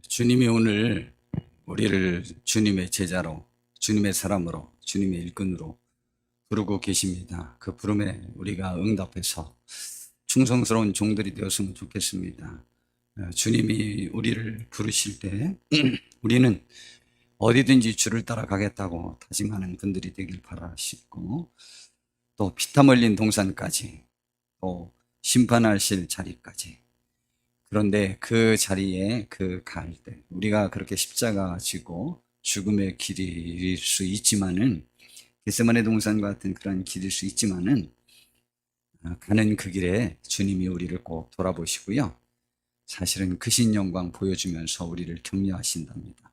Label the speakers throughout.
Speaker 1: 주님이 오늘 우리를 주님의 제자로, 주님의 사람으로, 주님의 일꾼으로 부르고 계십니다. 그 부름에 우리가 응답해서 충성스러운 종들이 되었으면 좋겠습니다. 주님이 우리를 부르실 때 우리는 어디든지 주를 따라가겠다고 다짐하는 분들이 되길 바라시고, 또 피땀 흘린 동산까지, 또 심판하실 자리까지. 그런데 그 자리에 갈 때 우리가 그렇게 십자가 지고 죽음의 길일 수 있지만은, 겟세마네 동산 같은 그런 길일 수 있지만은, 가는 그 길에 주님이 우리를 꼭 돌아보시고요, 사실은 크신 영광 보여주면서 우리를 격려하신답니다.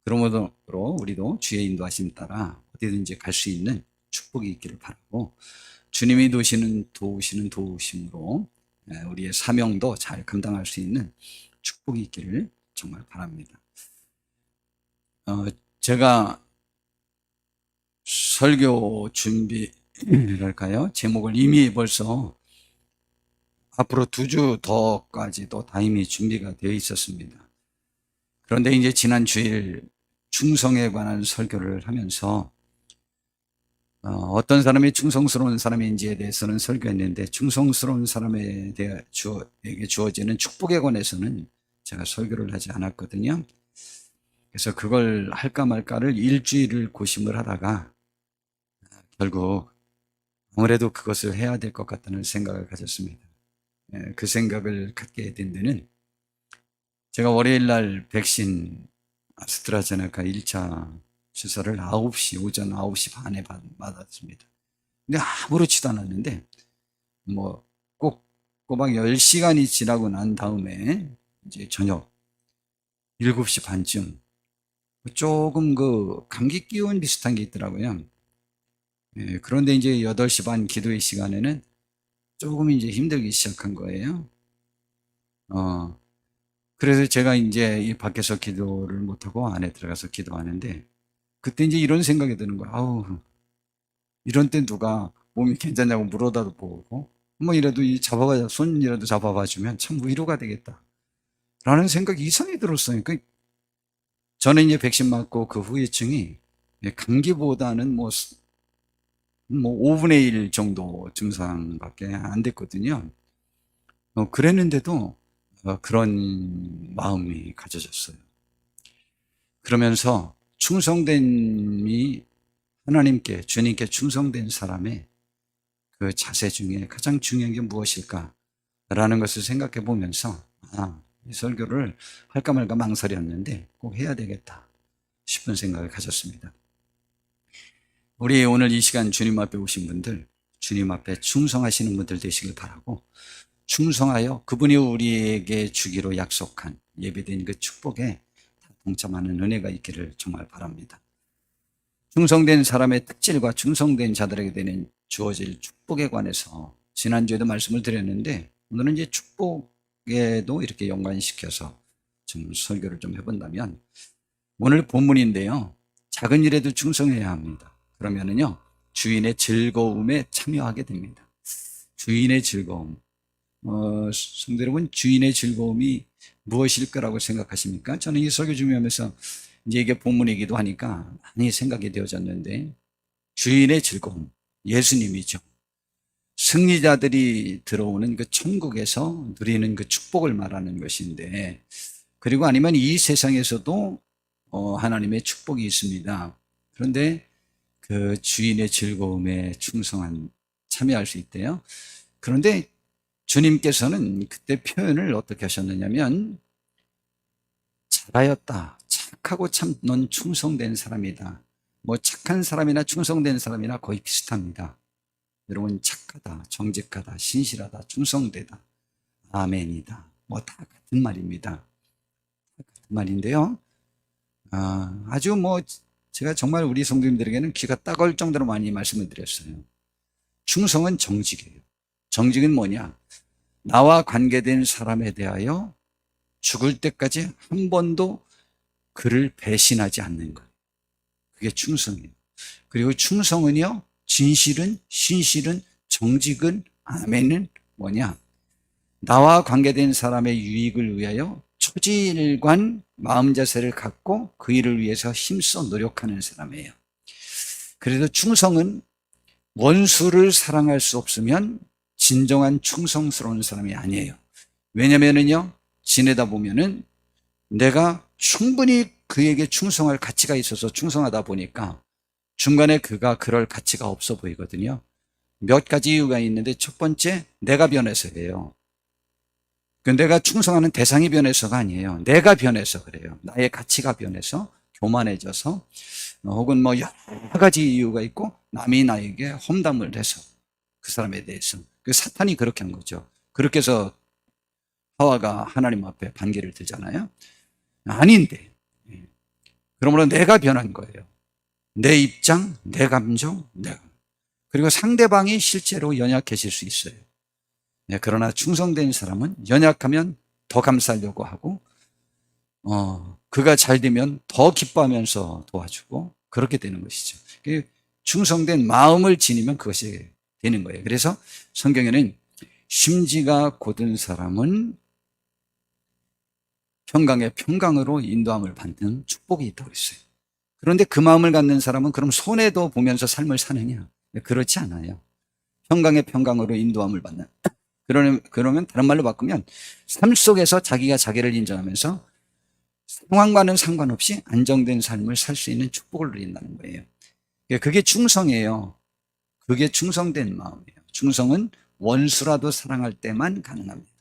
Speaker 1: 그러므로 우리도 주의 인도하심 따라 어디든지 갈 수 있는 축복이 있기를 바라고, 주님이 도우시는 도우심으로 우리의 사명도 잘 감당할 수 있는 축복이 있기를 정말 바랍니다. 제가 설교 준비랄까요? 제목을 이미 벌써 앞으로 2주 더까지도 다 이미 준비가 되어 있었습니다. 그런데 이제 지난 주일 충성에 관한 설교를 하면서 어떤 사람이 충성스러운 사람인지에 대해서는 설교했는데, 충성스러운 사람에게 주어지는 축복에 관해서는 제가 설교를 하지 않았거든요. 그래서 그걸 할까 말까를 일주일을 고심을 하다가 결국 아무래도 그것을 해야 될 것 같다는 생각을 가졌습니다. 그 생각을 갖게 된 데는, 제가 월요일 날 백신 아스트라제네카 1차 주사를 오전 9시 반에 받았습니다. 근데 아무렇지도 않았는데, 꼬박 10시간이 지나고 난 다음에, 이제 저녁 7시 반쯤, 조금 감기 기운 비슷한 게 있더라고요. 그런데 이제 8시 반 기도의 시간에는 조금 이제 힘들기 시작한 거예요. 그래서 제가 이제 이 밖에서 기도를 못하고 안에 들어가서 기도하는데, 그때 이제 이런 생각이 드는 거야. 이런 때 누가 몸이 괜찮냐고 물어다도 보고, 이라도 손이라도 잡아봐 주면 참 위로가 되겠다, 라는 생각이 이상히 들었어요. 저는 이제 백신 맞고 그 후유증이 감기보다는 5분의 1 정도 증상밖에 안 됐거든요. 그랬는데도 그런 마음이 가져졌어요. 그러면서 하나님께, 주님께 충성된 사람의 그 자세 중에 가장 중요한 게 무엇일까라는 것을 생각해 보면서, 이 설교를 할까 말까 망설였는데 꼭 해야 되겠다 싶은 생각을 가졌습니다. 우리 오늘 이 시간 주님 앞에 오신 분들, 주님 앞에 충성하시는 분들 되시길 바라고, 충성하여 그분이 우리에게 주기로 약속한 예배된 그 축복에 동참하는 은혜가 있기를 정말 바랍니다. 충성된 사람의 특질과 충성된 자들에게 주어질 축복에 관해서 지난주에도 말씀을 드렸는데, 오늘은 이제 축복에도 이렇게 연관시켜서 좀 설교를 좀 해본다면, 오늘 본문인데요, 작은 일에도 충성해야 합니다. 그러면은요, 주인의 즐거움에 참여하게 됩니다. 주인의 즐거움. 성도 여러분, 주인의 즐거움이 무엇일 거라고 생각하십니까? 저는 이 설교 준비하면서 이제 이게 본문이기도 하니까 많이 생각이 되어졌는데, 주인의 즐거움, 예수님이죠. 승리자들이 들어오는 그 천국에서 누리는 그 축복을 말하는 것인데, 그리고 아니면 이 세상에서도 하나님의 축복이 있습니다. 그런데 그 주인의 즐거움에 참여할 수 있대요. 그런데 주님께서는 그때 표현을 어떻게 하셨느냐면, 잘하였다, 착하고 참 넌 충성된 사람이다. 착한 사람이나 충성된 사람이나 거의 비슷합니다. 여러분, 착하다, 정직하다, 신실하다, 충성되다, 아멘이다, 다 같은 말입니다. 같은 말인데요, 아주 제가 정말 우리 성도님들에게는 귀가 따가울 정도로 많이 말씀을 드렸어요. 충성은 정직이에요. 정직은 뭐냐? 나와 관계된 사람에 대하여 죽을 때까지 한 번도 그를 배신하지 않는 것. 그게 충성이에요. 그리고 충성은요, 진실은, 신실은, 정직은, 아멘은 뭐냐? 나와 관계된 사람의 유익을 위하여 소질관 마음 자세를 갖고 그 일을 위해서 힘써 노력하는 사람이에요. 그래도 충성은 원수를 사랑할 수 없으면 진정한 충성스러운 사람이 아니에요. 왜냐면은요, 지내다 보면은 내가 충분히 그에게 충성할 가치가 있어서 충성하다 보니까 중간에 그가 그럴 가치가 없어 보이거든요. 몇 가지 이유가 있는데, 첫 번째, 내가 변해서예요. 내가 충성하는 대상이 변해서가 아니에요. 내가 변해서 그래요. 나의 가치가 변해서 교만해져서, 혹은 뭐 여러 가지 이유가 있고 남이 나에게 험담을 해서 그 사람에 대해서, 그 사탄이 그렇게 한 거죠. 그렇게 해서 하와가 하나님 앞에 반기를 들잖아요. 아닌데, 그러므로 내가 변한 거예요. 내 입장, 내 감정, 그리고 상대방이 실제로 연약해질 수 있어요. 그러나 충성된 사람은 연약하면 더 감싸려고 하고, 그가 잘 되면 더 기뻐하면서 도와주고, 그렇게 되는 것이죠. 충성된 마음을 지니면 그것이 되는 거예요. 그래서 성경에는 심지가 곧은 사람은 평강의 평강으로 인도함을 받는 축복이 있다고 했어요. 그런데 그 마음을 갖는 사람은 그럼 손해도 보면서 삶을 사느냐? 그렇지 않아요. 평강의 평강으로 인도함을 받는. 그러면 다른 말로 바꾸면 삶 속에서 자기가 자기를 인정하면서 상황과는 상관없이 안정된 삶을 살 수 있는 축복을 누린다는 거예요. 그게 충성이에요. 그게 충성된 마음이에요. 충성은 원수라도 사랑할 때만 가능합니다.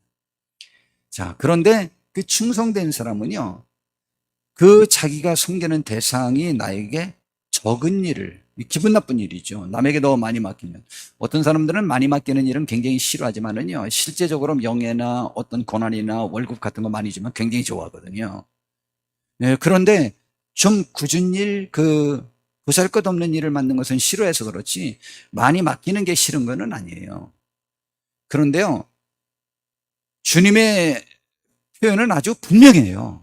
Speaker 1: 자, 그런데 그 충성된 사람은요, 그 자기가 섬기는 대상이 나에게 적은 일을, 기분 나쁜 일이죠. 남에게 더 많이 맡기면. 어떤 사람들은 많이 맡기는 일은 굉장히 싫어하지만은요, 실제적으로 명예나 어떤 권한이나 월급 같은 거 많이 주면 굉장히 좋아하거든요. 그런데 좀 굳은 일, 보잘것없는 일을 맡는 것은 싫어해서 그렇지 많이 맡기는 게 싫은 건 아니에요. 그런데요, 주님의 표현은 아주 분명해요.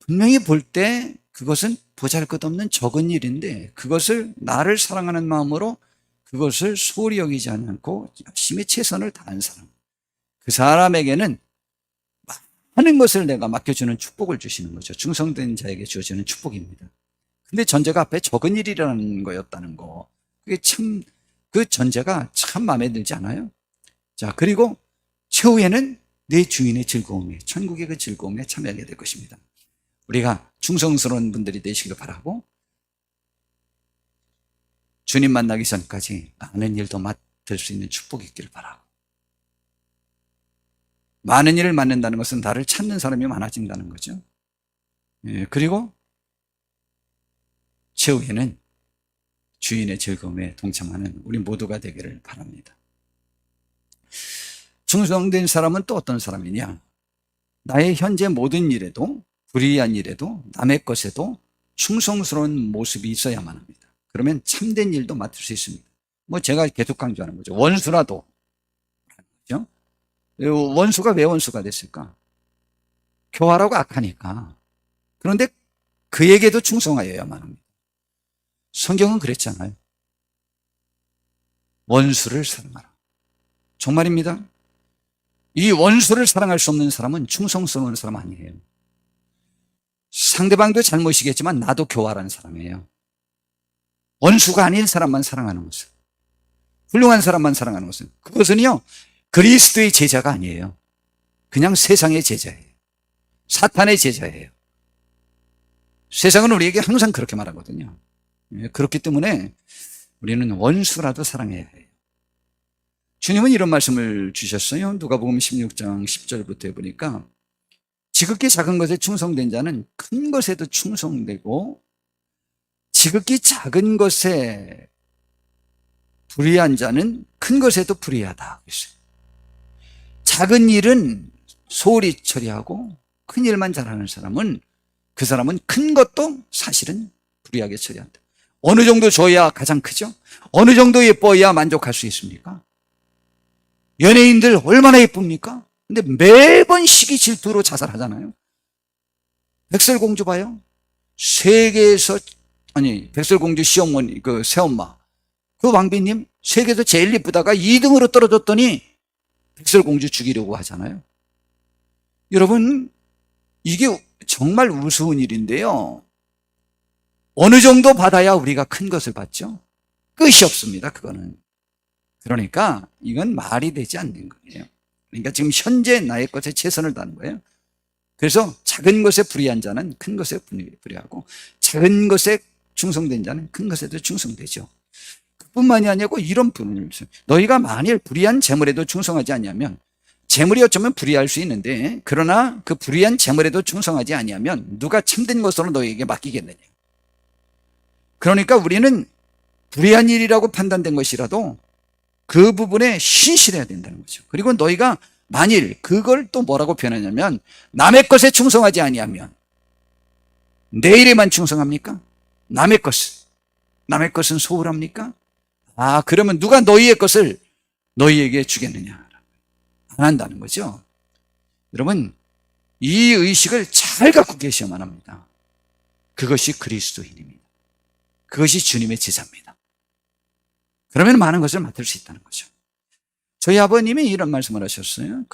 Speaker 1: 분명히 볼 때 그것은 보잘것없는 적은 일인데, 그것을 나를 사랑하는 마음으로 그것을 소홀히 여기지 않고 열심히 최선을 다한 사람, 그 사람에게는 많은 것을 내가 맡겨주는 축복을 주시는 거죠. 충성된 자에게 주어지는 축복입니다. 근데 전제가 앞에 적은 일이라는 거였다는 거, 그게 참, 그 전제가 참 마음에 들지 않아요? 자, 그리고 최후에는 내 주인의 즐거움에, 천국의 그 즐거움에 참여하게 될 것입니다. 우리가 충성스러운 분들이 되시길 바라고, 주님 만나기 전까지 많은 일도 맡을 수 있는 축복이 있기를 바라고, 많은 일을 맡는다는 것은 나를 찾는 사람이 많아진다는 거죠. 그리고 최후에는 주인의 즐거움에 동참하는 우리 모두가 되기를 바랍니다. 충성된 사람은 또 어떤 사람이냐? 나의 현재 모든 일에도, 불의한 일에도, 남의 것에도 충성스러운 모습이 있어야만 합니다. 그러면 참된 일도 맡을 수 있습니다. 제가 계속 강조하는 거죠. 원수라도. 그렇죠? 원수가 왜 원수가 됐을까? 교활하고 악하니까. 그런데 그에게도 충성하여야만 합니다. 성경은 그랬잖아요. 원수를 사랑하라. 정말입니다. 이 원수를 사랑할 수 없는 사람은 충성스러운 사람 아니에요. 상대방도 잘못이겠지만 나도 교활한 사람이에요. 원수가 아닌 사람만 사랑하는 것은, 훌륭한 사람만 사랑하는 것은, 그것은요, 그리스도의 제자가 아니에요. 그냥 세상의 제자예요. 사탄의 제자예요. 세상은 우리에게 항상 그렇게 말하거든요. 그렇기 때문에 우리는 원수라도 사랑해야 해요. 주님은 이런 말씀을 주셨어요. 누가복음 16장 10절부터 해보니까, 지극히 작은 것에 충성된 자는 큰 것에도 충성되고, 지극히 작은 것에 불의한 자는 큰 것에도 불의하다. 작은 일은 소홀히 처리하고 큰 일만 잘하는 사람은, 그 사람은 큰 것도 사실은 불의하게 처리한다. 어느 정도 줘야 가장 크죠? 어느 정도 예뻐야 만족할 수 있습니까? 연예인들 얼마나 예쁩니까? 근데 매번 시기 질투로 자살하잖아요. 백설공주 봐요. 세계에서, 백설공주 시어머니, 그 새엄마, 그 왕비님 세계에서 제일 예쁘다가 2등으로 떨어졌더니 백설공주 죽이려고 하잖아요. 여러분, 이게 정말 우스운 일인데요. 어느 정도 받아야 우리가 큰 것을 받죠? 끝이 없습니다, 그거는. 그러니까 이건 말이 되지 않는 거예요. 그러니까 지금 현재 나의 것에 최선을 다하는 거예요. 그래서 작은 것에 불의한 자는 큰 것에 불의하고, 작은 것에 충성된 자는 큰 것에도 충성되죠. 그뿐만이 아니고 이런 부분을, 너희가 만일 불의한 재물에도 충성하지 않냐면, 재물이 어쩌면 불의할 수 있는데, 그러나 그 불의한 재물에도 충성하지 아니하면 누가 참된 것으로 너희에게 맡기겠느냐. 그러니까 우리는 불의한 일이라고 판단된 것이라도 그 부분에 신실해야 된다는 거죠. 그리고 너희가 만일 그걸 또 뭐라고 표현하냐면, 남의 것에 충성하지 아니하면 내 일에만 충성합니까? 남의 것은 소홀합니까? 그러면 누가 너희의 것을 너희에게 주겠느냐? 안 한다는 거죠. 여러분, 이 의식을 잘 갖고 계셔야만 합니다. 그것이 그리스도인입니다. 그것이 주님의 제자입니다. 그러면 많은 것을 맡을 수 있다는 거죠. 저희 아버님이 이런 말씀을 하셨어요.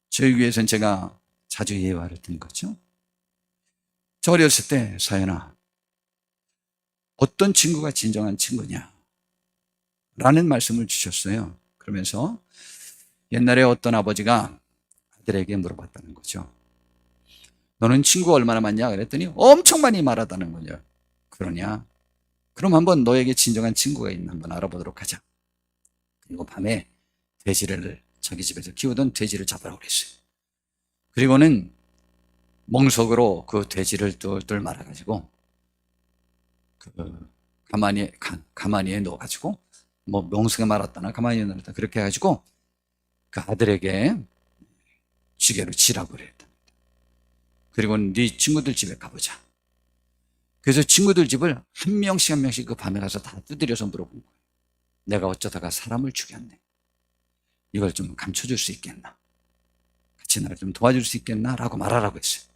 Speaker 1: 저희 교회에서는 제가 자주 예화를 든 거죠. 저 어렸을 때, 사연아, 어떤 친구가 진정한 친구냐? 라는 말씀을 주셨어요. 그러면서 옛날에 어떤 아버지가 아들에게 물어봤다는 거죠. 너는 친구가 얼마나 많냐? 그랬더니 엄청 많이 말하다는 거죠. 그러냐? 그럼 한번 너에게 진정한 친구가 있나 한번 알아보도록 하자. 그리고 밤에 돼지를, 자기 집에서 키우던 돼지를 잡으라고 그랬어요. 그리고는 멍석으로 그 돼지를 똘똘 말아가지고 가마니에 넣어가지고, 뭐 멍석에 말았다나 가마니에 넣었다, 그렇게 해가지고 그 아들에게 지게로 치라고 그랬다. 그리고 네 친구들 집에 가보자. 그래서 친구들 집을 한 명씩 그 밤에 가서 다 두드려서 물어본 거예요. 내가 어쩌다가 사람을 죽였네. 이걸 좀 감춰줄 수 있겠나? 같이 나를 좀 도와줄 수 있겠나? 라고 말하라고 했어요.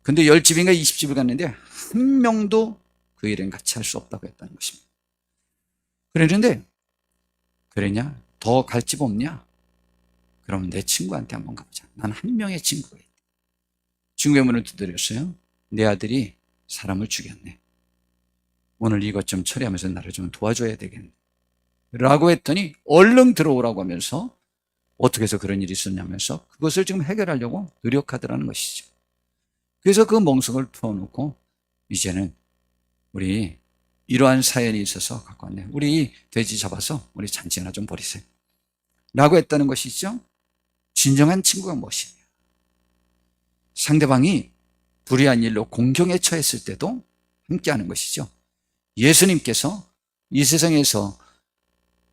Speaker 1: 근데 10집인가 20집을 갔는데 한 명도 그 일은 같이 할 수 없다고 했다는 것입니다. 그랬는데, 그러냐? 더 갈 집 없냐? 그럼 내 친구한테 한번 가보자. 난 한 명의 친구가 있다. 친구의 문을 두드렸어요. 내 아들이 사람을 죽였네. 오늘 이것 좀 처리하면서 나를 좀 도와줘야 되겠네. 라고 했더니 얼른 들어오라고 하면서 어떻게 해서 그런 일이 있었냐면서 그것을 지금 해결하려고 노력하더라는 것이죠. 그래서 그 멍석을 풀어놓고, 이제는 우리 이러한 사연이 있어서 갖고 왔네. 우리 돼지 잡아서 우리 잔치나 좀 벌이세요. 라고 했다는 것이죠. 진정한 친구가 무엇이냐? 상대방이 불의한 일로 공경에 처했을 때도 함께하는 것이죠. 예수님께서 이 세상에서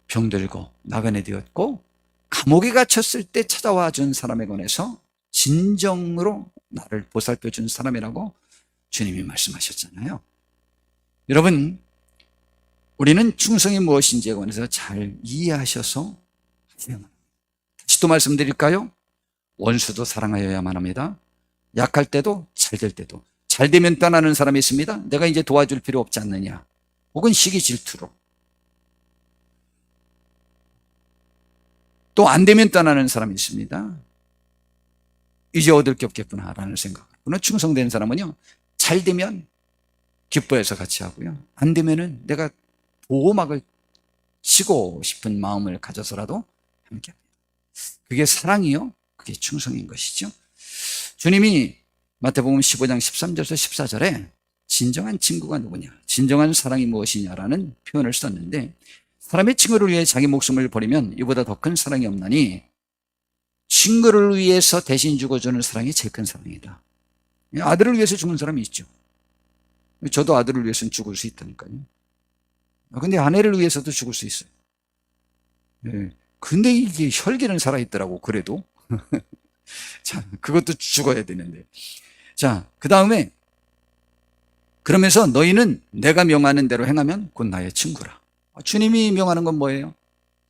Speaker 1: 병들고 나그네 되었고 감옥에 갇혔을 때 찾아와 준 사람에 관해서 진정으로 나를 보살펴 준 사람이라고 주님이 말씀하셨잖아요. 여러분, 우리는 충성이 무엇인지에 관해서 잘 이해하셔서 하셔야만 합니다. 다시 또 말씀드릴까요? 원수도 사랑하여야만 합니다. 약할 때도 잘 될 때도. 잘 되면 떠나는 사람이 있습니다. 내가 이제 도와줄 필요 없지 않느냐, 혹은 시기 질투로. 또 안 되면 떠나는 사람이 있습니다. 이제 얻을 게 없겠구나라는 생각. 그러나 충성된 사람은요, 잘 되면 기뻐해서 같이 하고요, 안 되면은 내가 보호막을 치고 싶은 마음을 가져서라도 함께 합니다. 그게 사랑이요, 그게 충성인 것이죠. 주님이 마태복음 15장 13절에서 14절에 진정한 친구가 누구냐, 진정한 사랑이 무엇이냐라는 표현을 썼는데, 사람의 친구를 위해 자기 목숨을 버리면 이보다 더 큰 사랑이 없나니 친구를 위해서 대신 죽어주는 사랑이 제일 큰 사랑이다. 아들을 위해서 죽는 사람이 있죠. 저도 아들을 위해서는 죽을 수 있다니까요. 근데 아내를 위해서도 죽을 수 있어요. 근데 이게 혈기는 살아있더라고, 그래도. 자, 그것도 죽어야 되는데. 자, 그 다음에, 그러면서 너희는 내가 명하는 대로 행하면 곧 나의 친구라. 주님이 명하는 건 뭐예요?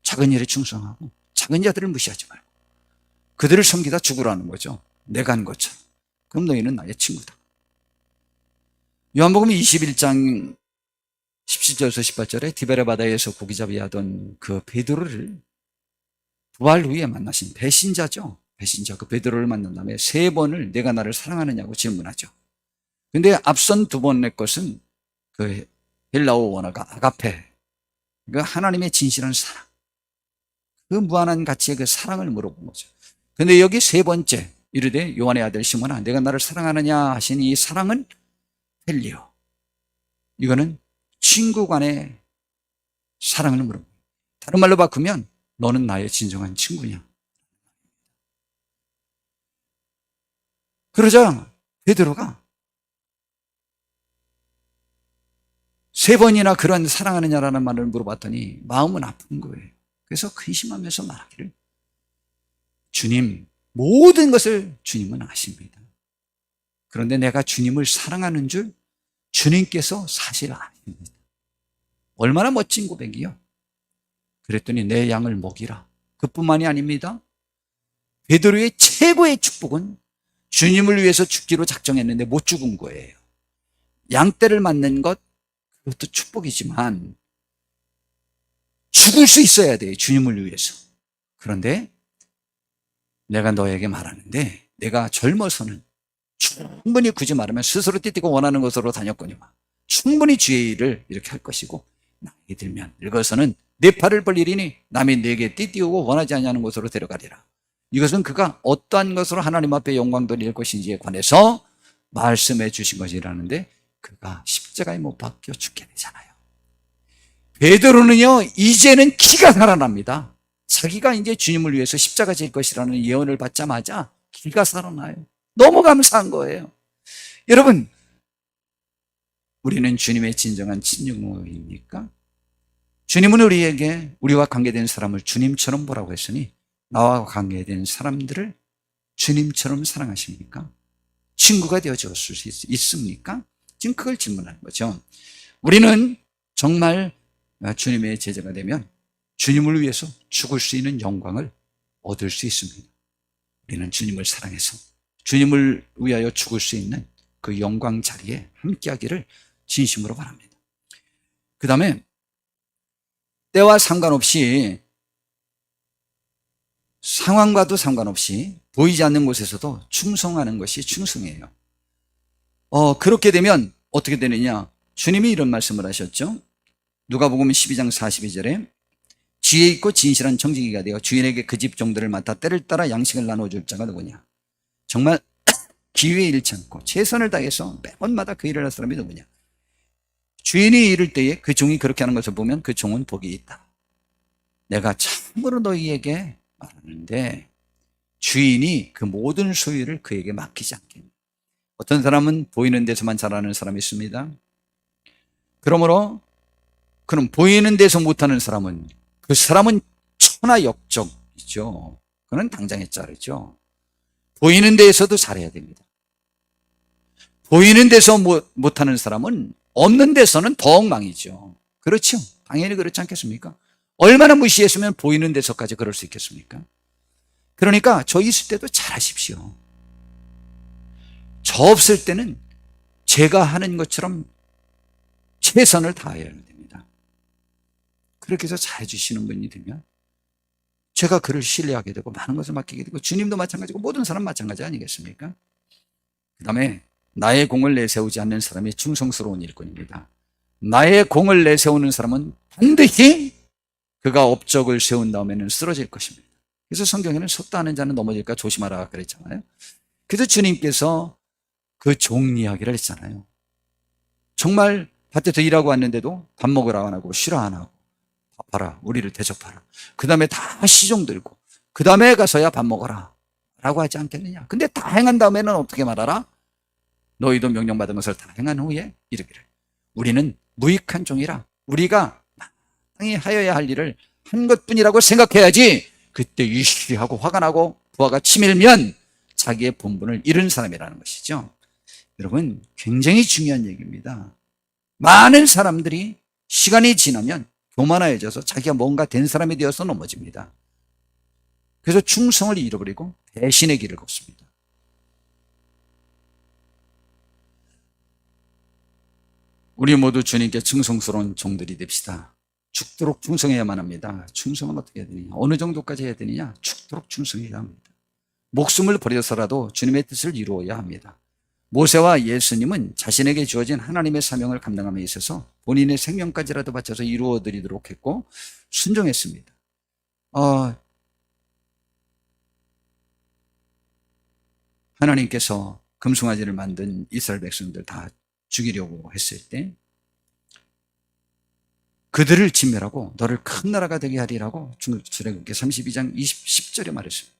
Speaker 1: 작은 일에 충성하고 작은 자들을 무시하지 말고 그들을 섬기다 죽으라는 거죠. 내가 한 것처럼. 그럼 너희는 나의 친구다. 요한복음 21장 17절에서 18절에 디베레 바다에서 고기잡이 하던 그 베드로를 부활 후에 만나신 배신자죠. 배신자 그 베드로를 만난 다음에 3번을 내가 나를 사랑하느냐고 질문하죠. 근데 앞선 2번의 것은 그 헬라어 원어가 아가페, 그 하나님의 진실한 사랑, 그 무한한 가치의 그 사랑을 물어본 거죠. 근데 여기 3번째 이르되 요한의 아들 시몬아 내가 나를 사랑하느냐 하신 이 사랑은 헬리오, 이거는 친구 간의 사랑을 물어봅니다. 다른 말로 바꾸면 너는 나의 진정한 친구냐. 그러자 베드로가 3번이나 그런 사랑하느냐라는 말을 물어봤더니 마음은 아픈 거예요. 그래서 근심하면서 말하기를 주님, 모든 것을 주님은 아십니다. 그런데 내가 주님을 사랑하는 줄 주님께서 사실 아십니다. 얼마나 멋진 고백이요. 그랬더니 내 양을 먹이라. 그뿐만이 아닙니다. 베드로의 최고의 축복은 주님을 위해서 죽기로 작정했는데 못 죽은 거예요. 양떼를 맞는 것, 그것도 축복이지만 죽을 수 있어야 돼요. 주님을 위해서. 그런데 내가 너에게 말하는데 내가 젊어서는 충분히 굳이 말하면 스스로 띠띠고 원하는 곳으로 다녔거니와 충분히 주의 일을 이렇게 할 것이고 나이 들면 늙어서는 내 팔을 벌리리니 남이 내게 띠띠우고 원하지 아니하는 곳으로 데려가리라. 이것은 그가 어떠한 것으로 하나님 앞에 영광 돌릴 것인지에 관해서 말씀해 주신 것이라는데 그가 십자가에 못 박혀 죽게 되잖아요. 베드로는요 이제는 기가 살아납니다. 자기가 이제 주님을 위해서 십자가 질 것이라는 예언을 받자마자 기가 살아나요. 너무 감사한 거예요. 여러분, 우리는 주님의 진정한 친구입니까? 주님은 우리에게 우리와 관계된 사람을 주님처럼 보라고 했으니 나와 관계된 사람들을 주님처럼 사랑하십니까? 친구가 되어줄 수 있습니까? 지금 그걸 질문하는 거죠. 우리는 정말 주님의 제자가 되면 주님을 위해서 죽을 수 있는 영광을 얻을 수 있습니다. 우리는 주님을 사랑해서 주님을 위하여 죽을 수 있는 그 영광 자리에 함께하기를 진심으로 바랍니다. 그 다음에 때와 상관없이 상황과도 상관없이 보이지 않는 곳에서도 충성하는 것이 충성이에요. 그렇게 되면 어떻게 되느냐? 주님이 이런 말씀을 하셨죠. 누가복음 12장 42절에 지혜 있고 진실한 청지기가 되어 주인에게 그 집 종들을 맡아 때를 따라 양식을 나눠줄 자가 누구냐? 정말 기회에 잃지 않고 최선을 다해서 매번마다 그 일을 할 사람이 누구냐? 주인이 이를 때에 그 종이 그렇게 하는 것을 보면 그 종은 복이 있다. 내가 참으로 너희에게 말하는데 주인이 그 모든 소유를 그에게 맡기지 않겠냐. 어떤 사람은 보이는 데서만 잘하는 사람이 있습니다. 그러므로 그럼 보이는 데서 못하는 사람은 그 사람은 천하역적이죠. 그는 당장에 자르죠. 보이는 데에서도 잘해야 됩니다. 보이는 데서 못하는 사람은 없는 데서는 더 엉망이죠. 그렇죠. 당연히 그렇지 않겠습니까? 얼마나 무시했으면 보이는 데서까지 그럴 수 있겠습니까? 그러니까 저 있을 때도 잘하십시오. 저 없을 때는 제가 하는 것처럼 최선을 다해야 됩니다. 그렇게 해서 잘해주시는 분이 되면 제가 그를 신뢰하게 되고 많은 것을 맡기게 되고 주님도 마찬가지고 모든 사람 마찬가지 아니겠습니까? 그 다음에 나의 공을 내세우지 않는 사람이 충성스러운 일꾼입니다. 나의 공을 내세우는 사람은 반드시 그가 업적을 세운 다음에는 쓰러질 것입니다. 그래서 성경에는 섰다 하는 자는 넘어질까 조심하라 그랬잖아요. 그래서 주님께서 그 종 이야기를 했잖아요. 정말 밭에서 일하고 왔는데도 밥 먹으라 안 하고 쉬라 안 하고 밥하라, 우리를 대접하라. 그 다음에 다 시종 들고 그 다음에 가서야 밥 먹어라 라고 하지 않겠느냐. 근데 다 행한 다음에는 어떻게 말하라? 너희도 명령받은 것을 다 행한 후에 이르기를 우리는 무익한 종이라 우리가 마땅히 하여야 할 일을 한 것뿐이라고 생각해야지. 그때 유시하고 화가 나고 부하가 치밀면 자기의 본분을 잃은 사람이라는 것이죠. 여러분, 굉장히 중요한 얘기입니다. 많은 사람들이 시간이 지나면 교만해져서 자기가 뭔가 된 사람이 되어서 넘어집니다. 그래서 충성을 잃어버리고 배신의 길을 걷습니다. 우리 모두 주님께 충성스러운 종들이 됩시다. 죽도록 충성해야만 합니다. 충성은 어떻게 해야 되느냐? 어느 정도까지 해야 되느냐? 죽도록 충성해야 합니다. 목숨을 버려서라도 주님의 뜻을 이루어야 합니다. 모세와 예수님은 자신에게 주어진 하나님의 사명을 감당함에 있어서 본인의 생명까지라도 바쳐서 이루어드리도록 했고 순종했습니다. 하나님께서 금송아지를 만든 이스라엘 백성들 다 죽이려고 했을 때 그들을 진멸하고 너를 큰 나라가 되게 하리라고 출애굽기 32장 10절에 말했습니다.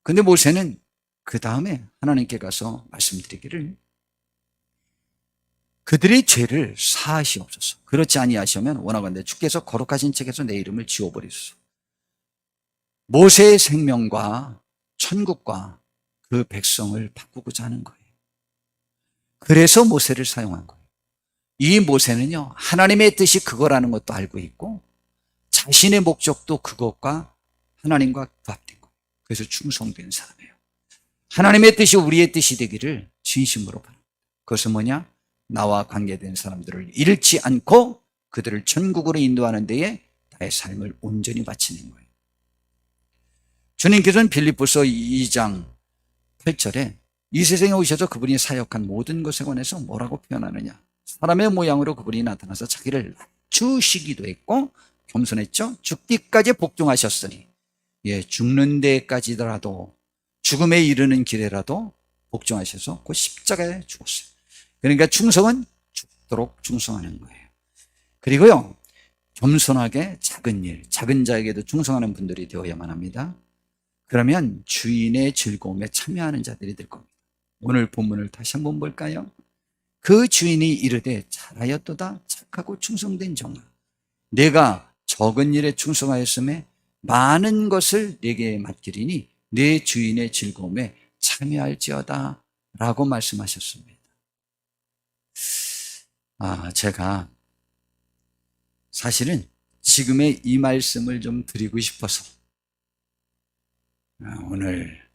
Speaker 1: 근데 모세는 그 다음에 하나님께 가서 말씀드리기를 그들의 죄를 사하시옵소서. 그렇지 아니하시면 원하건대 주께서 거룩하신 책에서 내 이름을 지워버리소서. 모세의 생명과 천국과 그 백성을 바꾸고자 하는 거예요. 그래서 모세를 사용한 거예요. 이 모세는요, 하나님의 뜻이 그거라는 것도 알고 있고 자신의 목적도 그것과 하나님과 부합된 거예요. 그래서 충성된 사람이에요. 하나님의 뜻이 우리의 뜻이 되기를 진심으로 바랍니다. 그것은 뭐냐? 나와 관계된 사람들을 잃지 않고 그들을 천국으로 인도하는 데에 나의 삶을 온전히 바치는 거예요. 주님께서는 빌립보서 2장 8절에 이 세상에 오셔서 그분이 사역한 모든 것에 관해서 뭐라고 표현하느냐? 사람의 모양으로 그분이 나타나서 자기를 낮추시기도 했고 겸손했죠. 죽기까지 복종하셨으니 죽는 데까지더라도 죽음에 이르는 길에라도 복종하셔서 그 십자가에 죽었어요. 그러니까 충성은 죽도록 충성하는 거예요. 그리고요, 겸손하게 작은 일, 작은 자에게도 충성하는 분들이 되어야만 합니다. 그러면 주인의 즐거움에 참여하는 자들이 될 겁니다. 오늘 본문을 다시 한번 볼까요? 그 주인이 이르되 잘하였도다 착하고 충성된 종아, 내가 적은 일에 충성하였음에 많은 것을 내게 맡기리니 내 주인의 즐거움에 참여할지어다 라고 말씀하셨습니다. 제가 사실은 지금의 이 말씀을 좀 드리고 싶어서 오늘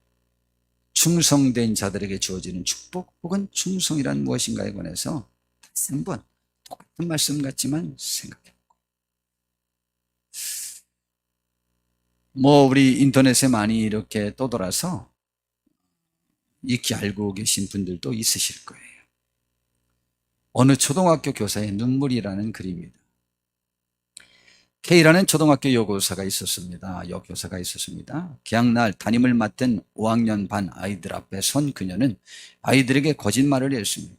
Speaker 1: 충성된 자들에게 주어지는 축복 혹은 충성이란 무엇인가에 관해서 다시 한번 똑같은 말씀 같지만 생각해보고, 우리 인터넷에 많이 이렇게 떠돌아서 익히 알고 계신 분들도 있으실 거예요. 어느 초등학교 교사의 눈물이라는 글입니다. K라는 초등학교 여교사가 있었습니다. 개학날 담임을 맡은 5학년 반 아이들 앞에 선 그녀는 아이들에게 거짓말을 했습니다.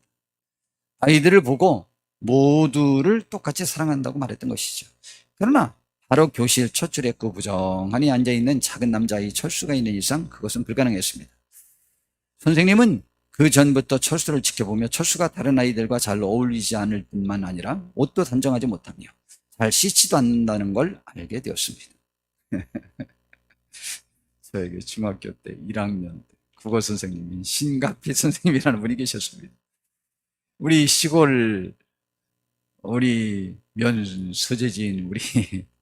Speaker 1: 아이들을 보고 모두를 똑같이 사랑한다고 말했던 것이죠. 그러나 바로 교실 첫 줄에 구부정하니 앉아있는 작은 남자아이 철수가 있는 이상 그것은 불가능했습니다. 선생님은 그 전부터 철수를 지켜보며 철수가 다른 아이들과 잘 어울리지 않을 뿐만 아니라 옷도 단정하지 못하며 잘 씻지도 않는다는 걸 알게 되었습니다. 저에게 중학교 때 1학년 때 국어 선생님인 신갑희 선생님이라는 분이 계셨습니다. 우리 시골 우리 서재지인 우리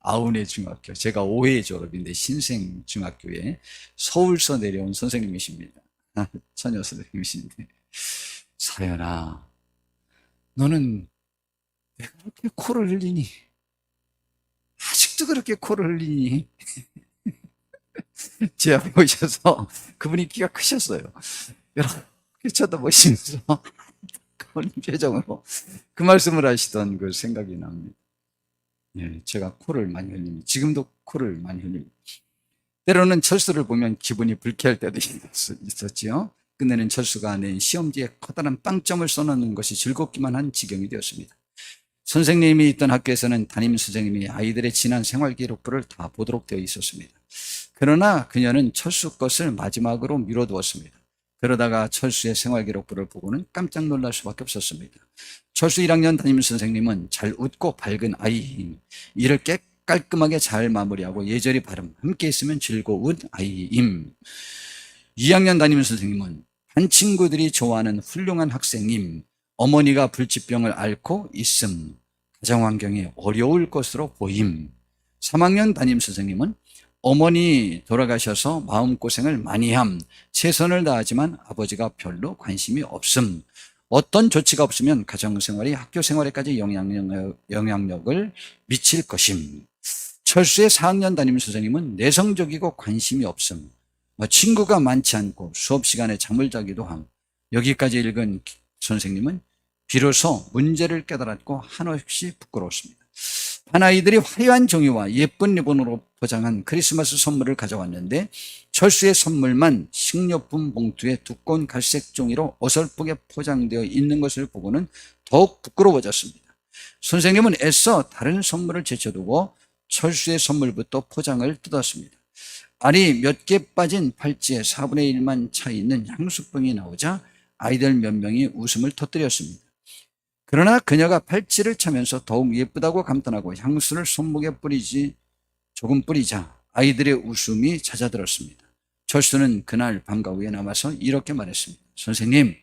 Speaker 1: 아운의 중학교, 제가 5회 졸업인데 신생 중학교에 서울서 내려온 선생님이십니다. 처녀 선생님이신데, 사연아, 너는 왜 그렇게 코를 흘리니? 아직도 그렇게 코를 흘리니? 제 앞에 오셔서 그분이 키가 크셨어요. 이렇게 쳐다보시면서 그런 표정으로 그 말씀을 하시던 그 생각이 납니다. 제가 코를 많이 흘립니다. 지금도 코를 많이 흘립니다. 때로는 철수를 보면 기분이 불쾌할 때도 있었지요. 끝내는 철수가 낸 시험지에 커다란 빵점을 써놓는 것이 즐겁기만 한 지경이 되었습니다. 선생님이 있던 학교에서는 담임 선생님이 아이들의 지난 생활 기록부를 다 보도록 되어 있었습니다. 그러나 그녀는 철수 것을 마지막으로 미뤄두었습니다. 그러다가 철수의 생활 기록부를 보고는 깜짝 놀랄 수밖에 없었습니다. 철수 1학년 담임 선생님은 잘 웃고 밝은 아이임, 일을 깔끔하게 잘 마무리하고 예절이 바름, 함께 있으면 즐거운 아이임. 2학년 담임 선생님은 반 친구들이 좋아하는 훌륭한 학생임, 어머니가 불치병을 앓고 있음, 가정 환경이 어려울 것으로 보임. 3학년 담임 선생님은 어머니 돌아가셔서 마음고생을 많이 함, 최선을 다하지만 아버지가 별로 관심이 없음, 어떤 조치가 없으면 가정생활이 학교생활에까지 영향력을 미칠 것임. 철수의 4학년 담임 선생님은 내성적이고 관심이 없음, 친구가 많지 않고 수업 시간에 잠을 자기도 함. 여기까지 읽은 선생님은 비로소 문제를 깨달았고 한없이 부끄러웠습니다. 반 아이들이 화려한 종이와 예쁜 리본으로 포장한 크리스마스 선물을 가져왔는데 철수의 선물만 식료품 봉투에 두꺼운 갈색 종이로 어설프게 포장되어 있는 것을 보고는 더욱 부끄러워졌습니다. 선생님은 애써 다른 선물을 제쳐두고 철수의 선물부터 포장을 뜯었습니다. 알이 몇 개 빠진 팔찌에 4분의 1만 차 있는 향수병이 나오자 아이들 몇 명이 웃음을 터뜨렸습니다. 그러나 그녀가 팔찌를 차면서 더욱 예쁘다고 감탄하고 향수를 손목에 조금 뿌리자 아이들의 웃음이 잦아들었습니다. 철수는 그날 방과 후에 남아서 이렇게 말했습니다. 선생님,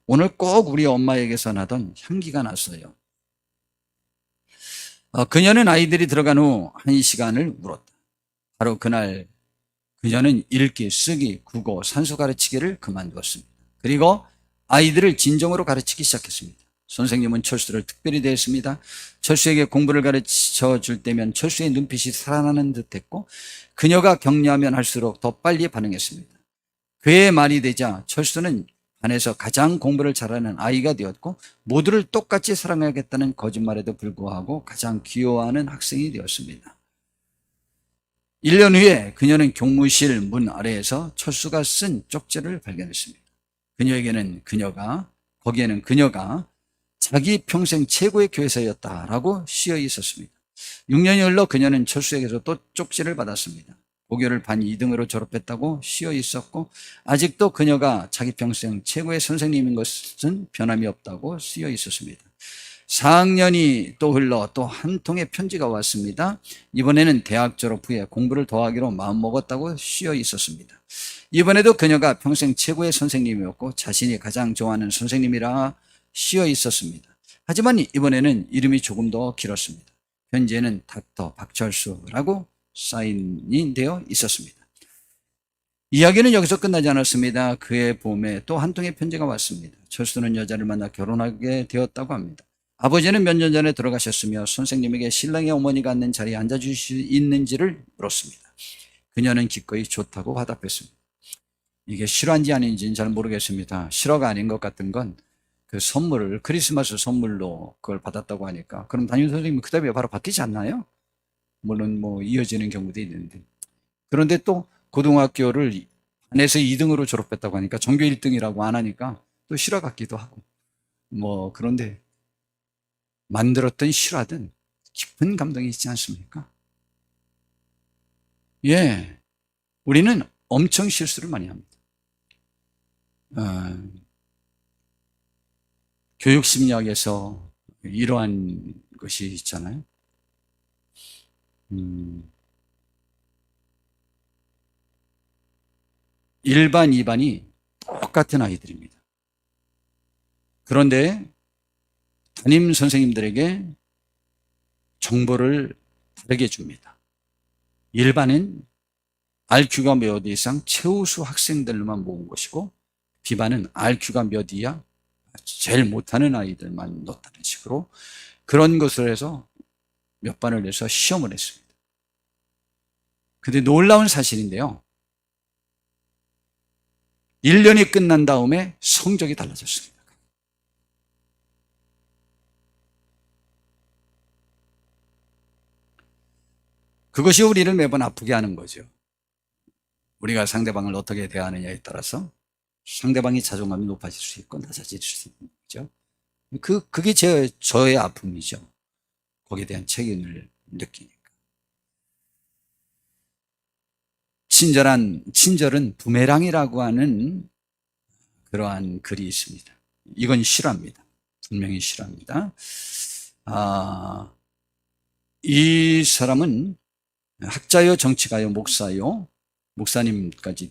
Speaker 1: 오늘 꼭 우리 엄마에게서 나던 향기가 났어요. 그녀는 아이들이 들어간 후 1시간을 울었다. 바로 그날 그녀는 읽기, 쓰기, 국어, 산수 가르치기를 그만두었습니다. 그리고 아이들을 진정으로 가르치기 시작했습니다. 선생님은 철수를 특별히 대했습니다. 철수에게 공부를 가르쳐 줄 때면 철수의 눈빛이 살아나는 듯했고 그녀가 격려하면 할수록 더 빨리 반응했습니다. 그의 말이 되자 철수는 반에서 가장 공부를 잘하는 아이가 되었고 모두를 똑같이 사랑하겠다는 거짓말에도 불구하고 가장 귀여워하는 학생이 되었습니다. 1년 후에 그녀는 교무실 문 아래에서 철수가 쓴 쪽지를 발견했습니다. 거기에는 그녀가 자기 평생 최고의 교회사였다라고 쓰여 있었습니다. 6년이 흘러 그녀는 철수에게서 또 쪽지를 받았습니다. 고교를 반 2등으로 졸업했다고 쓰여 있었고 아직도 그녀가 자기 평생 최고의 선생님인 것은 변함이 없다고 쓰여 있었습니다. 4학년이 또 흘러 또 한 통의 편지가 왔습니다. 이번에는 대학 졸업 후에 공부를 더 하기로 마음먹었다고 쓰여 있었습니다. 이번에도 그녀가 평생 최고의 선생님이었고 자신이 가장 좋아하는 선생님이라 쓰여 있었습니다. 하지만 이번에는 이름이 조금 더 길었습니다. 편지에는 닥터 박철수라고 사인이 되어 있었습니다. 이야기는 여기서 끝나지 않았습니다. 그의 봄에 또 한 통의 편지가 왔습니다. 철수는 여자를 만나 결혼하게 되었다고 합니다. 아버지는 몇 년 전에 돌아가셨으며 선생님에게 신랑의 어머니가 앉는 자리에 앉아줄 수 있는지를 물었습니다. 그녀는 기꺼이 좋다고 화답했습니다. 이게 실화인지 아닌지는 잘 모르겠습니다. 실화가 아닌 것 같은 건 그 선물을 크리스마스 선물로 그걸 받았다고 하니까 그럼 담임 선생님이 그 다음에 바로 바뀌지 않나요? 물론 뭐 이어지는 경우도 있는데 그런데 또 고등학교를 반에서 2등으로 졸업했다고 하니까 전교 1등이라고 안 하니까 또 실화 같기도 하고 뭐 그런데 만들었던 실화든 깊은 감동이 있지 않습니까? 예, 우리는 엄청 실수를 많이 합니다. 교육심리학에서 이러한 것이 있잖아요. 1반, 2반이 똑같은 아이들입니다. 그런데 담임 선생님들에게 정보를 다르게 줍니다. 1반은 RQ가 몇 이상 최우수 학생들만 모은 것이고 B반은 RQ가 몇 이하 제일 못하는 아이들만 넣었다는 식으로 그런 것을 해서 몇 반을 내서 시험을 했습니다. 근데 놀라운 사실인데요. 1년이 끝난 다음에 성적이 달라졌습니다. 그것이 우리를 매번 아프게 하는 거죠. 우리가 상대방을 어떻게 대하느냐에 따라서 상대방이 자존감이 높아질 수 있고 낮아질 수 있는 거죠. 그게 저의 아픔이죠. 거기에 대한 책임을 느끼니까. 친절은 부메랑이라고 하는 그러한 글이 있습니다. 이건 실화입니다. 분명히 실화입니다. 이 사람은 학자요, 정치가요, 목사요, 목사님까지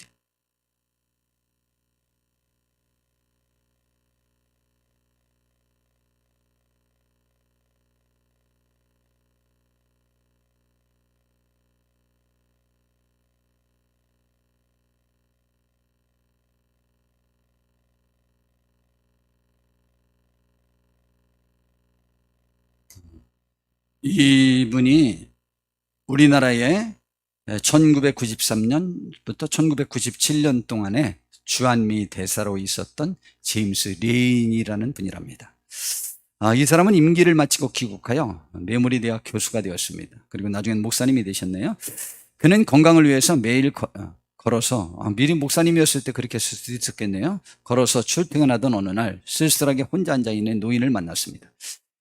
Speaker 1: 이분이 우리나라의 1993년부터 1997년 동안에 주한미 대사로 있었던 제임스 레인이라는 분이랍니다. 이 사람은 임기를 마치고 귀국하여 메모리 대학 교수가 되었습니다. 그리고 나중엔 목사님이 되셨네요. 그는 건강을 위해서 매일 걸어서, 미리 목사님이었을 때 그렇게 쓸 수도 있었겠네요. 걸어서 출퇴근하던 어느 날 쓸쓸하게 혼자 앉아있는 노인을 만났습니다.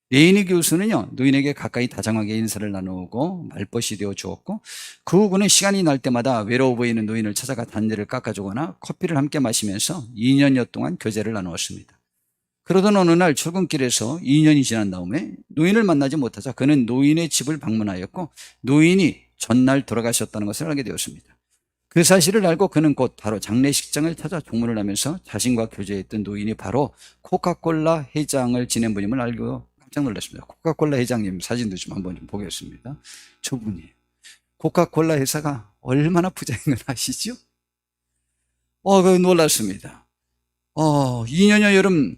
Speaker 1: 레이니 교수는요, 노인에게 가까이 다정하게 인사를 나누고 말벗이 되어 주었고, 그 후 그는 시간이 날 때마다 외로워 보이는 노인을 찾아가 단지를 깎아주거나 커피를 함께 마시면서 2년여 동안 교제를 나누었습니다. 그러던 어느 날 출근길에서 2년이 지난 다음에 노인을 만나지 못하자 그는 노인의 집을 방문하였고, 노인이 전날 돌아가셨다는 것을 알게 되었습니다. 그 사실을 알고 그는 곧 바로 장례식장을 찾아 조문을 하면서 자신과 교제했던 노인이 바로 코카콜라 회장을 지낸 분임을 알고 깜짝 놀랐습니다. 코카콜라 회장님 사진도 좀 한번 좀 보겠습니다. 저분이에요. 코카콜라 회사가 얼마나 부자인 걸 아시죠? 놀랐습니다. 2년여 여름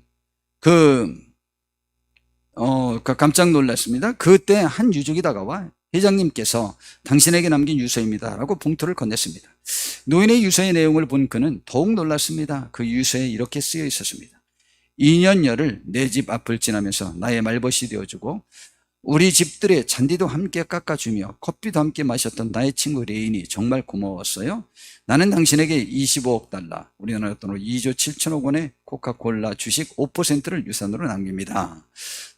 Speaker 1: 깜짝 놀랐습니다. 그때 한 유족이 다가와 회장님께서 당신에게 남긴 유서입니다 라고 봉투를 건넸습니다. 노인의 유서의 내용을 본 그는 더욱 놀랐습니다. 그 유서에 이렇게 쓰여 있었습니다. 2년여를 내 집 앞을 지나면서 나의 말벗이 되어주고 우리 집들의 잔디도 함께 깎아주며 커피도 함께 마셨던 나의 친구 레인이 정말 고마웠어요. 나는 당신에게 25억 달러, 우리나라 돈으로 2조 7천억 원의 코카콜라 주식 5%를 유산으로 남깁니다.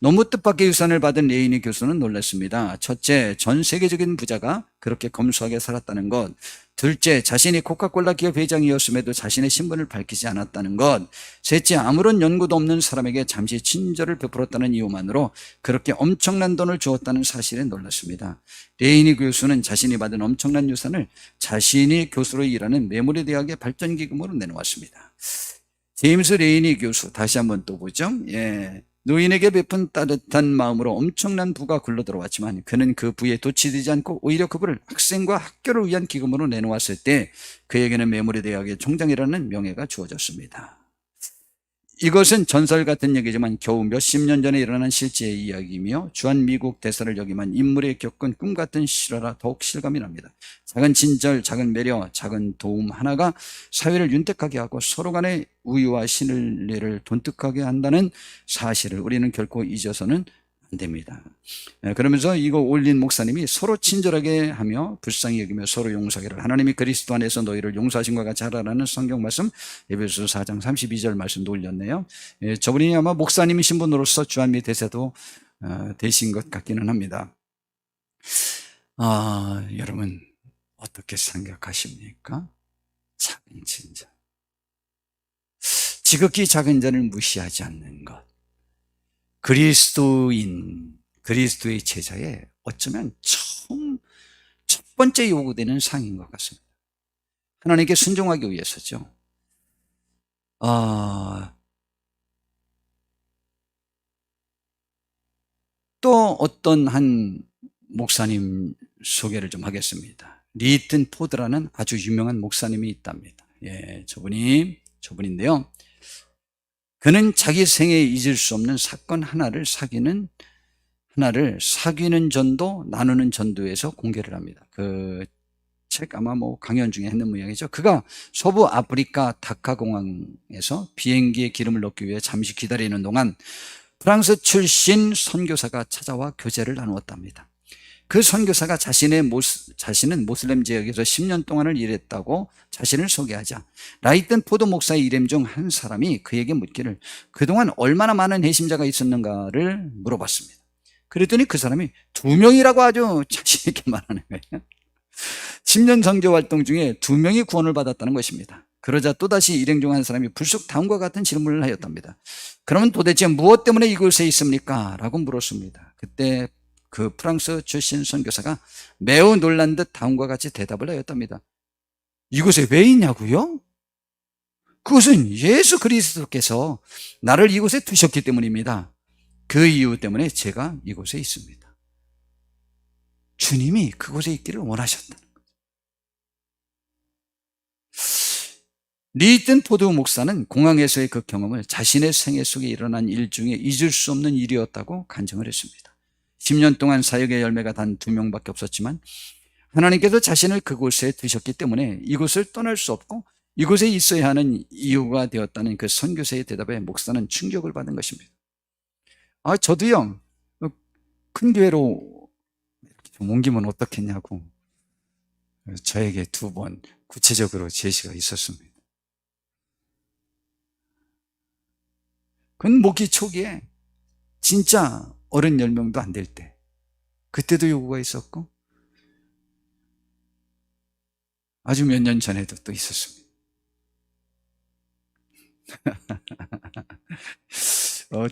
Speaker 1: 너무 뜻밖의 유산을 받은 레이니 교수는 놀랐습니다. 첫째, 전 세계적인 부자가 그렇게 검소하게 살았다는 것. 둘째, 자신이 코카콜라 기업 회장이었음에도 자신의 신분을 밝히지 않았다는 것. 셋째, 아무런 연고도 없는 사람에게 잠시 친절을 베풀었다는 이유만으로 그렇게 엄청난 돈을 주었다는 사실에 놀랐습니다. 레이니 교수는 자신이 받은 엄청난 유산을 자신이 교수로 일하는 메모리 대학의 발전기금으로 내놓았습니다. 제임스 레이니 교수, 다시 한번 또 보죠. 노인에게 베푼 따뜻한 마음으로 엄청난 부가 굴러들어왔지만 그는 그 부에 도취되지 않고 오히려 그 부를 학생과 학교를 위한 기금으로 내놓았을 때 그에게는 메모리 대학의 총장이라는 명예가 주어졌습니다. 이것은 전설 같은 얘기지만 겨우 몇십 년 전에 일어난 실제의 이야기이며 주한미국 대사를 역임한 인물이 겪은 꿈 같은 실화라 더욱 실감이 납니다. 작은 친절, 작은 배려, 작은 도움 하나가 사회를 윤택하게 하고 서로 간의 우유와 신뢰를 돈득하게 한다는 사실을 우리는 결코 잊어서는 안 됩니다. 그러면서 이거 올린 목사님이 서로 친절하게 하며 불쌍히 여기며 서로 용서하기를 하나님이 그리스도 안에서 너희를 용서하신 것 같이 하라라는 성경 말씀, 에베소서 4장 32절 말씀도 올렸네요. 저분이 아마 목사님이신 분으로서 주한미 대사도 되신 것 같기는 합니다. 여러분 어떻게 생각하십니까? 작은 친절, 지극히 작은 자를 무시하지 않는 것, 그리스도의 제자의 어쩌면 첫 번째 요구되는 상인 것 같습니다. 하나님께 순종하기 위해서죠. 또 어떤 한 목사님 소개를 좀 하겠습니다. 리튼 포드라는 아주 유명한 목사님이 있답니다. 저분인데요. 그는 자기 생애에 잊을 수 없는 사건 하나를 사귀는 전도, 나누는 전도에서 공개를 합니다. 그 책 아마 강연 중에 했는 모양이죠. 그가 서부 아프리카 다카 공항에서 비행기에 기름을 넣기 위해 잠시 기다리는 동안 프랑스 출신 선교사가 찾아와 교제를 나누었답니다. 그 선교사가 자신은 모슬렘 지역에서 10년 동안을 일했다고 자신을 소개하자 라이튼 포드 목사의 일행 중 한 사람이 그에게 묻기를 그동안 얼마나 많은 회심자가 있었는가를 물어봤습니다. 그랬더니 그 사람이 2명이라고 아주 자신 있게 말하는 거예요. 10년 선교 활동 중에 2명이 구원을 받았다는 것입니다. 그러자 또다시 일행 중 한 사람이 불쑥 다음과 같은 질문을 하였답니다. 그러면 도대체 무엇 때문에 이곳에 있습니까? 라고 물었습니다. 그때 그 프랑스 출신 선교사가 매우 놀란 듯 다음과 같이 대답을 하였답니다. 이곳에 왜 있냐고요? 그것은 예수 그리스도께서 나를 이곳에 두셨기 때문입니다. 그 이유 때문에 제가 이곳에 있습니다. 주님이 그곳에 있기를 원하셨다는 거죠. 리튼 포드 목사는 공항에서의 그 경험을 자신의 생애 속에 일어난 일 중에 잊을 수 없는 일이었다고 간증을 했습니다. 10년 동안 사역의 열매가 단 2명밖에 없었지만 하나님께서 자신을 그곳에 두셨기 때문에 이곳을 떠날 수 없고 이곳에 있어야 하는 이유가 되었다는 그 선교사의 대답에 목사는 충격을 받은 것입니다. 저도요, 큰 교회로 좀 옮기면 어떻겠냐고 저에게 2번 구체적으로 제시가 있었습니다. 그건 목기 초기에 진짜 어른 10명도 안 될 때, 그때도 요구가 있었고 아주 몇 년 전에도 또 있었습니다.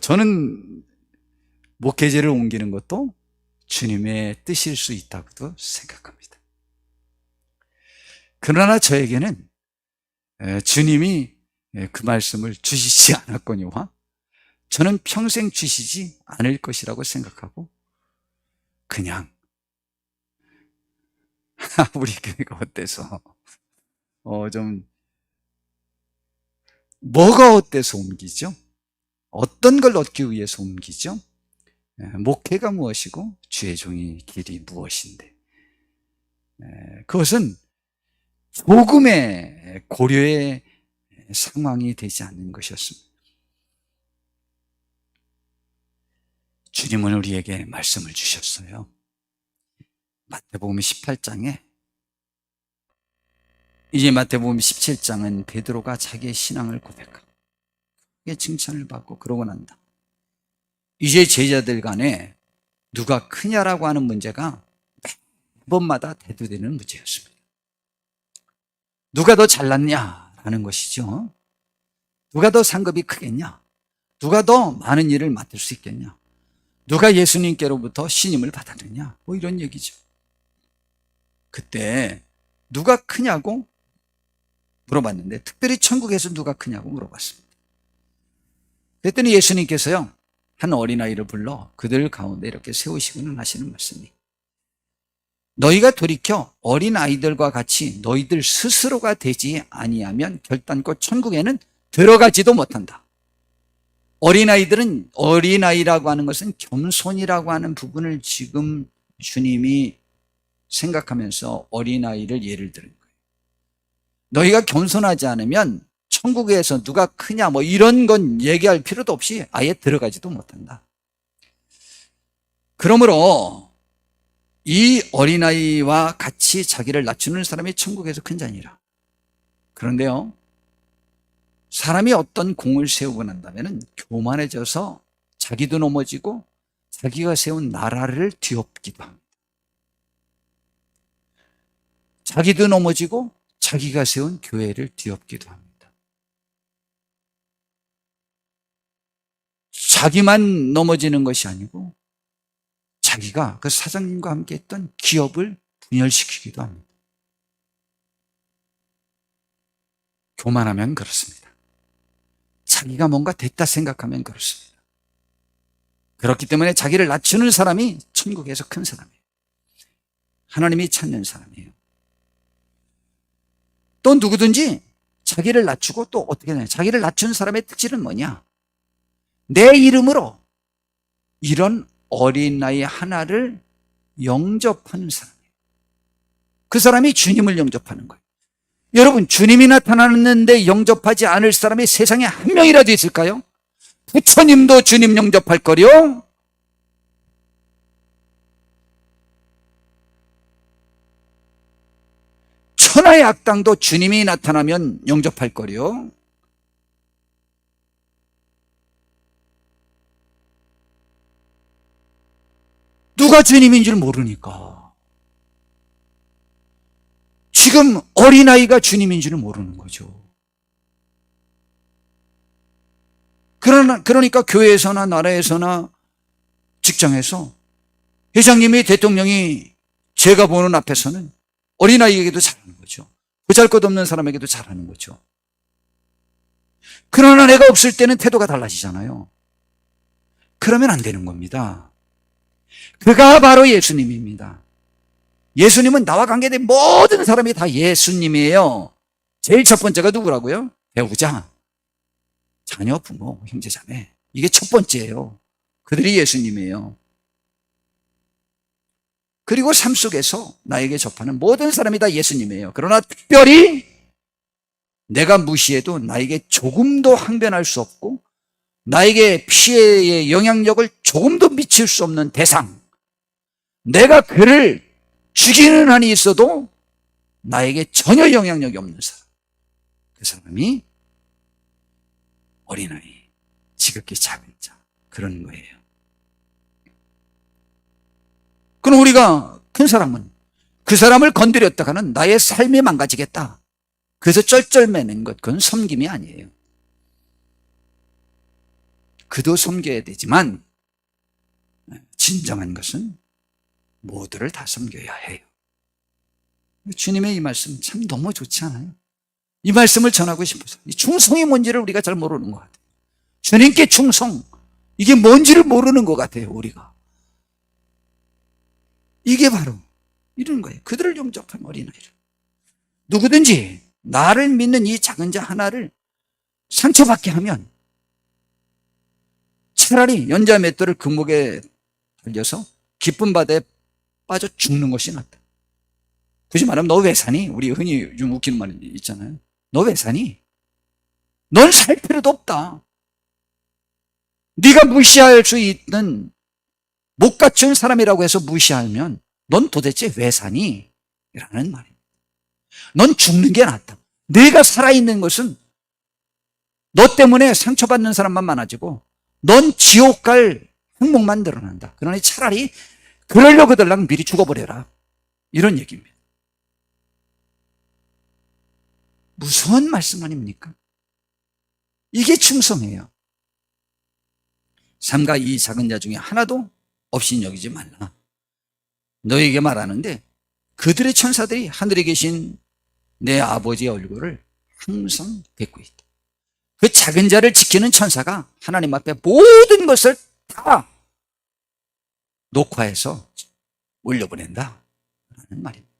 Speaker 1: 저는 목회제를 옮기는 것도 주님의 뜻일 수 있다고도 생각합니다. 그러나 저에게는 주님이 그 말씀을 주시지 않았거니와 저는 평생 주시지 않을 것이라고 생각하고 그냥 우리 교회가 어때서 좀 뭐가 어때서 옮기죠? 어떤 걸 얻기 위해서 옮기죠? 목회가 무엇이고 주의 종의 길이 무엇인데, 그것은 조금의 고려의 상황이 되지 않는 것이었습니다. 주님은 우리에게 말씀을 주셨어요. 마태복음 18장에, 이제 마태복음 17장은 베드로가 자기의 신앙을 고백하고 칭찬을 받고 그러고 난다. 이제 제자들 간에 누가 크냐라고 하는 문제가 매번마다 대두되는 문제였습니다. 누가 더 잘났냐라는 것이죠. 누가 더 상급이 크겠냐? 누가 더 많은 일을 맡을 수 있겠냐? 누가 예수님께로부터 신임을 받았느냐? 뭐 이런 얘기죠. 그때 누가 크냐고 물어봤는데, 특별히 천국에서 누가 크냐고 물어봤습니다. 그랬더니 예수님께서요, 한 어린아이를 불러 그들 가운데 이렇게 세우시고는 하시는 말씀이, 너희가 돌이켜 어린아이들과 같이 너희들 스스로가 되지 아니하면 결단코 천국에는 들어가지도 못한다. 어린아이라고 하는 것은 겸손이라고 하는 부분을 지금 주님이 생각하면서 어린아이를 예를 드는 거예요. 너희가 겸손하지 않으면 천국에서 누가 크냐 뭐 이런 건 얘기할 필요도 없이 아예 들어가지도 못한다. 그러므로 이 어린아이와 같이 자기를 낮추는 사람이 천국에서 큰 자니라. 그런데요, 사람이 어떤 공을 세우고 난다면 교만해져서 자기도 넘어지고 자기가 세운 나라를 뒤엎기도 합니다. 자기도 넘어지고 자기가 세운 교회를 뒤엎기도 합니다. 자기만 넘어지는 것이 아니고 자기가 그 사장님과 함께 했던 기업을 분열시키기도 합니다. 교만하면 그렇습니다. 자기가 뭔가 됐다 생각하면 그렇습니다. 그렇기 때문에 자기를 낮추는 사람이 천국에서 큰 사람이에요. 하나님이 찾는 사람이에요. 또 누구든지 자기를 낮추고 또 어떻게 되냐, 자기를 낮춘 사람의 특질은 뭐냐, 내 이름으로 이런 어린아이 하나를 영접하는 사람이에요. 그 사람이 주님을 영접하는 거예요. 여러분, 주님이 나타나는데 영접하지 않을 사람이 세상에 한 명이라도 있을까요? 부처님도 주님 영접할 거요. 천하의 악당도 주님이 나타나면 영접할 거요. 누가 주님인 줄 모르니까. 지금 어린아이가 주님인 줄은 모르는 거죠. 그러니까 교회에서나 나라에서나 직장에서 회장님이, 대통령이 제가 보는 앞에서는 어린아이에게도 잘하는 거죠. 보잘것없는 사람에게도 잘하는 거죠. 그러나 내가 없을 때는 태도가 달라지잖아요. 그러면 안 되는 겁니다. 그가 바로 예수님입니다. 예수님은 나와 관계된 모든 사람이 다 예수님이에요. 제일 첫 번째가 누구라고요? 배우자, 자녀, 부모, 형제, 자매. 이게 첫 번째예요. 그들이 예수님이에요. 그리고 삶 속에서 나에게 접하는 모든 사람이 다 예수님이에요. 그러나 특별히 내가 무시해도 나에게 조금도 항변할 수 없고 나에게 피해의 영향력을 조금도 미칠 수 없는 대상, 내가 그를 죽이는 한이 있어도 나에게 전혀 영향력이 없는 사람, 그 사람이 어린아이, 지극히 작은 자, 그런 거예요. 그럼 우리가 큰 사람은 그 사람을 건드렸다가는 나의 삶이 망가지겠다, 그래서 쩔쩔매는 것, 그건 섬김이 아니에요. 그도 섬겨야 되지만 진정한 것은 모두를 다 섬겨야 해요. 주님의 이 말씀 참 너무 좋지 않아요? 이 말씀을 전하고 싶어서. 이 충성이 뭔지를 우리가 잘 모르는 것 같아요. 주님께 충성, 이게 뭔지를 모르는 것 같아요, 우리가. 이게 바로 이런 거예요. 그들을 영접한 어린아이를. 누구든지 나를 믿는 이 작은 자 하나를 상처받게 하면 차라리 연자 맷돌을 금목에 달려서 깊은 바다에 빠져 죽는 것이 낫다. 굳이 말하면 너 왜 사니? 우리 흔히 좀 웃기는 말이 있잖아요. 너 왜 사니? 넌 살 필요도 없다. 네가 무시할 수 있는 못 갖춘 사람이라고 해서 무시하면 넌 도대체 왜 사니? 라는 말입니다. 넌 죽는 게 낫다. 네가 살아있는 것은 너 때문에 상처받는 사람만 많아지고 넌 지옥 갈 항목만 늘어난다. 그러니 차라리 그러려고 들랑 미리 죽어버려라. 이런 얘기입니다. 무서운 말씀 아닙니까? 이게 충성이에요. 삼가 이 작은 자 중에 하나도 없이 여기지 말라. 너에게 말하는데 그들의 천사들이 하늘에 계신 내 아버지의 얼굴을 항상 뵙고 있다. 그 작은 자를 지키는 천사가 하나님 앞에 모든 것을 다 녹화해서 올려보낸다 라는 말입니다.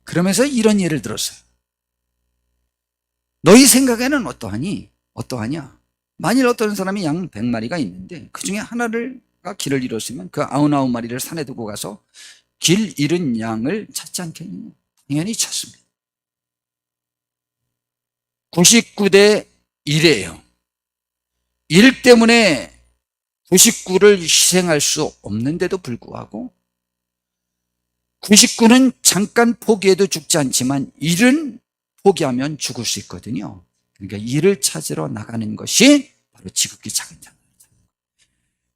Speaker 1: 그러면서 이런 예를 들었어요. 너희 생각에는 어떠하니? 어떠하냐? 만일 어떤 사람이 양 100마리가 있는데 그 중에 하나가 길을 잃었으면 그 99마리를 산에 두고 가서 길 잃은 양을 찾지 않겠느냐? 당연히 찾습니다. 99대 1이에요. 1 때문에 99를 희생할 수 없는데도 불구하고 99는 잠깐 포기해도 죽지 않지만 1은 포기하면 죽을 수 있거든요. 그러니까 1을 찾으러 나가는 것이 바로 지극히 작은 자.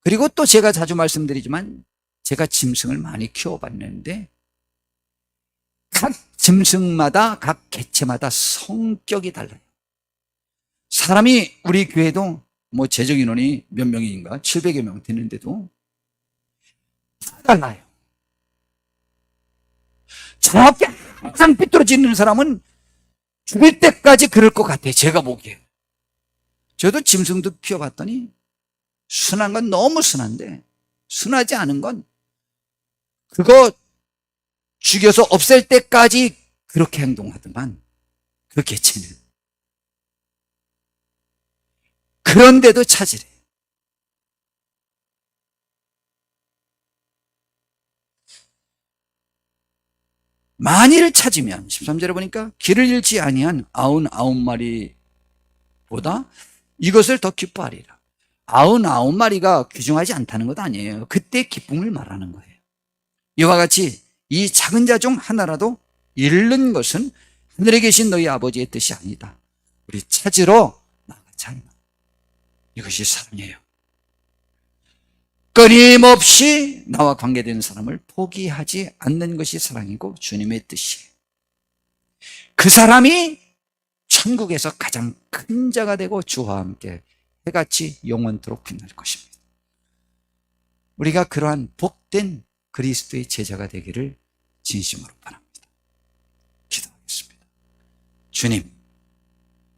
Speaker 1: 그리고 또 제가 자주 말씀드리지만 제가 짐승을 많이 키워봤는데 각 짐승마다 각 개체마다 성격이 달라요. 사람이 우리 교회도 뭐 재정 인원이 몇 명인가 700여 명 되는데도 다 달라요. 저렇게 항상 삐뚤어지는 사람은 죽을 때까지 그럴 것 같아요. 제가 보기에. 저도 짐승도 키워봤더니 순한 건 너무 순한데 순하지 않은 건 그거 죽여서 없앨 때까지 그렇게 행동하더만 그 개체는. 그런데도 찾으래. 만일 찾으면 13절에 보니까 길을 잃지 아니한 99마리보다 이것을 더 기뻐하리라. 99마리가 귀중하지 않다는 것 아니에요. 그때 기쁨을 말하는 거예요. 이와 같이 이 작은 자 중 하나라도 잃는 것은 하늘에 계신 너희 아버지의 뜻이 아니다. 우리 찾으러 나가자. 이것이 사랑이에요. 끊임없이 나와 관계되는 사람을 포기하지 않는 것이 사랑이고 주님의 뜻이에요. 그 사람이 천국에서 가장 큰 자가 되고 주와 함께 해같이 영원토록 빛날 것입니다. 우리가 그러한 복된 그리스도의 제자가 되기를 진심으로 바랍니다. 기도하겠습니다. 주님,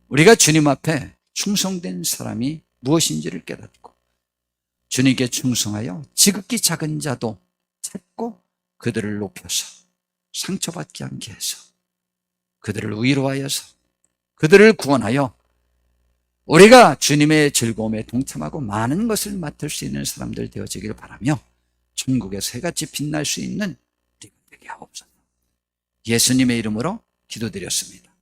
Speaker 1: 우리가 주님 앞에 충성된 사람이 무엇인지를 깨닫고 주님께 충성하여 지극히 작은 자도 찾고 그들을 높여서 상처받지 않게 해서 그들을 위로하여서 그들을 구원하여 우리가 주님의 즐거움에 동참하고 많은 것을 맡을 수 있는 사람들 되어지길 바라며 천국의 새같이 빛날 수 있는 우리가 되게 하옵소서. 예수님의 이름으로 기도드렸습니다.